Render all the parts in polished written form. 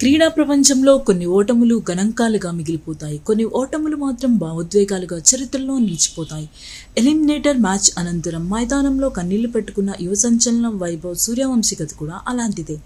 క్రీడా ప్రపంచంలో కొన్ని ఓటములు గణాంకాలుగా మిగిలిపోతాయి. కొన్ని ఓటములు మాత్రం భావోద్వేగాలుగా చరిత్రలో నిలిచిపోతాయి. ఎలిమినేటర్ మ్యాచ్ అనంతరం మైదానంలో కన్నీళ్లు పెట్టుకున్న యువ సంచలనం వైభవ్ సూర్యవంశీ కథ కూడా అలాంటిదే.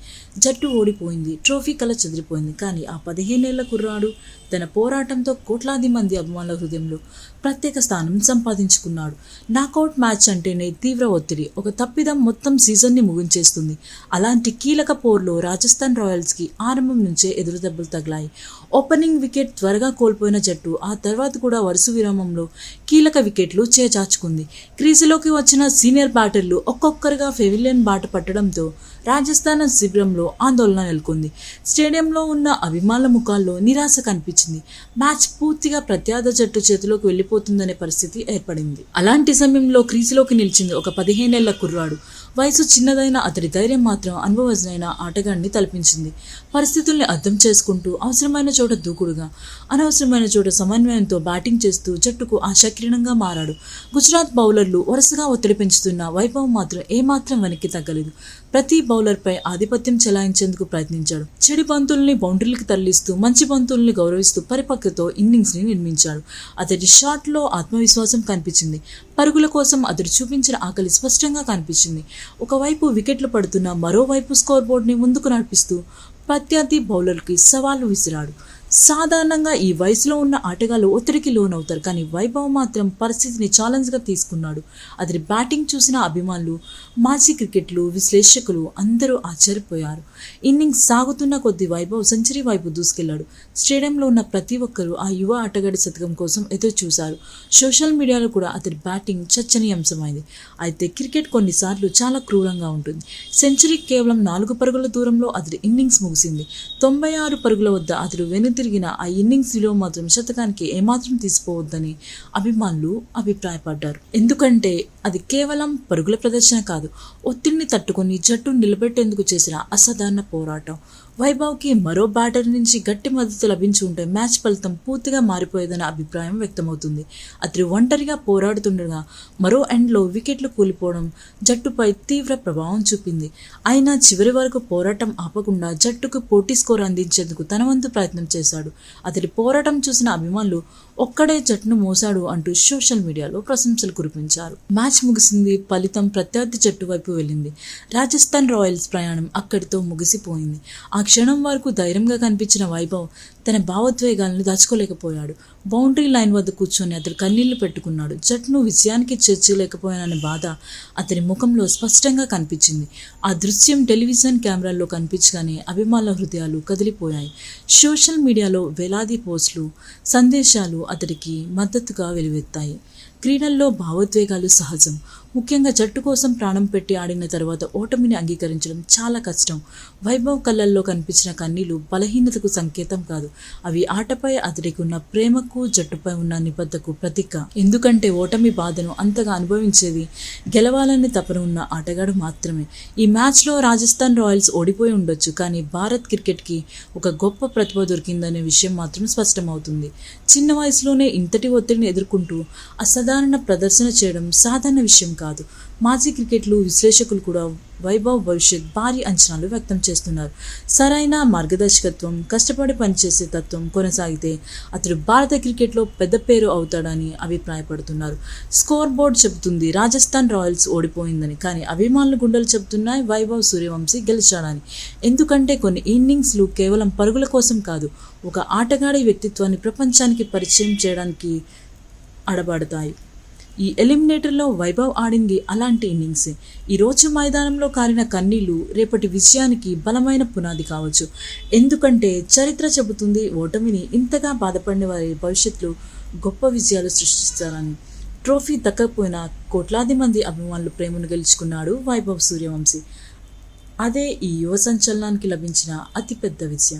జట్టు ఓడిపోయింది, ట్రోఫీ కల చెదిరిపోయింది. కానీ ఆ 15 ఏళ్ల కుర్రాడు తన పోరాటంతో కోట్లాది మంది అభిమానుల హృదయంలో ప్రత్యేక స్థానం సంపాదించుకున్నాడు. నాకౌట్ మ్యాచ్ అంటేనే తీవ్ర ఒత్తిడి. ఒక తప్పిదం మొత్తం సీజన్ని ముగించేస్తుంది. అలాంటి కీలక పోర్లో రాజస్థాన్ రాయల్స్కి ఆరంభం నుంచే ఎదురుదెబ్బలు తగిలాయి. ఓపెనింగ్ వికెట్ త్వరగా కోల్పోయిన జట్టు ఆ తర్వాత కూడా వరుస విరామంలో కీలక వికెట్లు చేజార్చుకుంది. క్రీజులోకి వచ్చిన సీనియర్ బ్యాటర్లు ఒక్కొక్కరుగా పెవిలియన్ బాట పట్టడంతో రాజస్థాన్ శిబిరంలో ఆందోళన నెలకొంది. స్టేడియంలో ఉన్న అభిమానుల ముఖాల్లో నిరాశ కనిపించింది. మ్యాచ్ పూర్తిగా ప్రత్యర్థి జట్టు చేతిలోకి వెళ్లిపోతుందనే పరిస్థితి ఏర్పడింది. అలాంటి సమయంలో క్రీజులోకి నిలిచింది ఒక 15 ఏళ్ల కుర్రాడు. వయసు చిన్నదైన అతడి ధైర్యం మాత్రం అనుభవజ్ఞైన ఆటగాడిని తలపించింది. పరిస్థితుల్ని అర్థం చేసుకుంటూ అవసరమైన చోట దూకుడుగా, అనవసరమైన చోట సమన్వయంతో బ్యాటింగ్ చేస్తూ జట్టుకు ఆశాకిరణంగా మారాడు. గుజరాత్ బౌలర్లు వరుసగా ఒత్తిడి పెంచుతున్న వైభవ్ మాత్రం ఏమాత్రం వెనక్కి తగ్గలేదు. ప్రతి బౌలర్పై ఆధిపత్యం చెలాయించేందుకు ప్రయత్నించాడు. చెడు బంతుల్ని బౌండరీలకు తరలిస్తూ మంచి బంతుల్ని గౌరవిస్తూ పరిపక్వతో ఇన్నింగ్స్ని నిర్మించాడు. అతడి షాట్లో ఆత్మవిశ్వాసం కనిపించింది. పరుగుల కోసం అతడు చూపించిన ఆకలి స్పష్టంగా కనిపించింది. ఒకవైపు వికెట్లు పడుతున్న మరోవైపు స్కోర్ బోర్డుని ముందుకు నడిపిస్తూ ప్రత్యర్థి బౌలర్కి సవాళ్లు విసిరాడు. సాధారణంగా ఈ వయసులో ఉన్న ఆటగాళ్లు ఒత్తిడికి లోనవుతారు. కానీ వైభవ్ మాత్రం పరిస్థితిని ఛాలెంజ్గా తీసుకున్నాడు. అతడి బ్యాటింగ్ చూసిన అభిమానులు, మాజీ క్రికెట్లు విశ్లేషకులు అందరూ ఆశ్చర్యపోయారు. ఇన్నింగ్స్ సాగుతున్న కొద్దీ వైభవ్ సెంచరీ వైపు దూసుకెళ్లాడు. స్టేడియంలో ఉన్న ప్రతి ఒక్కరూ ఆ యువ ఆటగాడి శతకం కోసం ఎదురు చూశారు. సోషల్ మీడియాలో కూడా అతడి బ్యాటింగ్ చర్చనీయాంశమైంది. అయితే క్రికెట్ కొన్నిసార్లు చాలా క్రూరంగా ఉంటుంది. సెంచరీ కేవలం 4 పరుగుల దూరంలో అతడి ఇన్నింగ్స్ ముగిసింది. 96 పరుగుల వద్ద అతడు తిరిగిన ఆ ఇన్నింగ్స్ విలువ మాత్రం శతకానికి ఏమాత్రం తీసిపోవద్దని అభిమానులు అభిప్రాయపడ్డారు. ఎందుకంటే అది కేవలం పరుగుల ప్రదర్శన కాదు, ఒత్తిడిని తట్టుకొని జట్టును నిలబెట్టేందుకు చేసిన అసాధారణ పోరాటం. వైభవ్కి మరో బ్యాటర్ నుంచి గట్టి మద్దతు లభించి ఉంటే మ్యాచ్ ఫలితం పూర్తిగా మారిపోయేదన్న అభిప్రాయం వ్యక్తమవుతుంది. అతడు ఒంటరిగా పోరాడుతుండగా మరో ఎండ్లో వికెట్లు కూలిపోవడం జట్టుపై తీవ్ర ప్రభావం చూపింది. అయినా చివరి వరకు పోరాటం ఆపకుండా జట్టుకు పోటీ స్కోర్ అందించేందుకు తన వంతు ప్రయత్నం చేశాడు. అతడి పోరాటం చూసిన అభిమానులు ఒక్కడే జట్టును మోసాడు అంటూ సోషల్ మీడియాలో ప్రశంసలు కురిపించారు. మ్యాచ్ ముగిసింది. ఫలితం ప్రత్యర్థి జట్టు వైపు వెళ్ళింది. రాజస్థాన్ రాయల్స్ ప్రయాణం అక్కడితో ముగిసిపోయింది. ఆ క్షణం వరకు ధైర్యంగా కనిపించిన వైభవ్ తన భావోద్వేగాలను దాచుకోలేకపోయాడు. బౌండరీ లైన్ వద్ద కూర్చొని అతడు కన్నీళ్లు పెట్టుకున్నాడు. జట్టును విజయానికి చేర్చలేకపోయాననే బాధ అతని ముఖంలో స్పష్టంగా కనిపించింది. ఆ దృశ్యం టెలివిజన్ కెమెరాల్లో కనిపించగానే అభిమానుల హృదయాలు కదిలిపోయాయి. సోషల్ మీడియాలో వేలాది పోస్టులు, సందేశాలు అతడికి మద్దతుగా వెలువెత్తాయి. క్రీడల్లో భావోద్వేగాలు సహజం. ముఖ్యంగా జట్టు కోసం ప్రాణం పెట్టి ఆడిన తర్వాత ఓటమిని అంగీకరించడం చాలా కష్టం. వైభవ్ కళ్ళల్లో కనిపించిన కన్నీళ్లు బలహీనతకు సంకేతం కాదు. అవి ఆటపై అతడికి ఉన్న ప్రేమకు, జట్టుపై ఉన్న నిబద్ధతకు ప్రతీక. ఎందుకంటే ఓటమి బాధను అంతగా అనుభవించేది గెలవాలని తపన ఉన్న ఆటగాడు మాత్రమే. ఈ మ్యాచ్లో రాజస్థాన్ రాయల్స్ ఓడిపోయి ఉండొచ్చు, కానీ భారత్ క్రికెట్కి ఒక గొప్ప ప్రతిభ దొరికిందనే విషయం మాత్రం స్పష్టమవుతుంది. చిన్న వయసులోనే ఇంతటి ఒత్తిడిని ఎదుర్కొంటూ అసాధారణ ప్రదర్శన చేయడం సాధారణ విషయం కాదు. మాజీ క్రికెట్లు విశ్లేషకులు కూడా వైభవ్ భవిష్యత్ భారీ అంచనాలు వ్యక్తం చేస్తున్నారు. సరైన మార్గదర్శకత్వం, కష్టపడి పనిచేసే తత్వం కొనసాగితే అతడు భారత క్రికెట్లో పెద్ద పేరు అవుతాడని అభిప్రాయపడుతున్నారు. స్కోర్ బోర్డు చెబుతుంది రాజస్థాన్ రాయల్స్ ఓడిపోయిందని, కానీ అభిమానుల గుండెలు చెబుతున్నాయి వైభవ్ సూర్యవంశీ గెలిచాడని. ఎందుకంటే కొన్ని ఇన్నింగ్స్లు కేవలం పరుగుల కోసం కాదు, ఒక ఆటగాడి వ్యక్తిత్వాన్ని ప్రపంచానికి పరిచయం చేయడానికి ఆడబడతాయి. ఈ ఎలిమినేటర్లో వైభవ్ ఆడింది అలాంటి ఇన్నింగ్సే. ఈరోజు మైదానంలో కారిన కన్నీళ్లు రేపటి విజయానికి బలమైన పునాది కావచ్చు. ఎందుకంటే చరిత్ర చెబుతుంది ఓటమిని ఇంతగా బాధపడిన వారి భవిష్యత్తులో గొప్ప విజయాలు సృష్టిస్తారని. ట్రోఫీ దక్కకపోయినా కోట్లాది మంది అభిమానులు ప్రేమను గెలుచుకున్నాడు వైభవ్ సూర్యవంశీ. అదే ఈ యువ సంచలనానికి లభించిన అతిపెద్ద విజయం.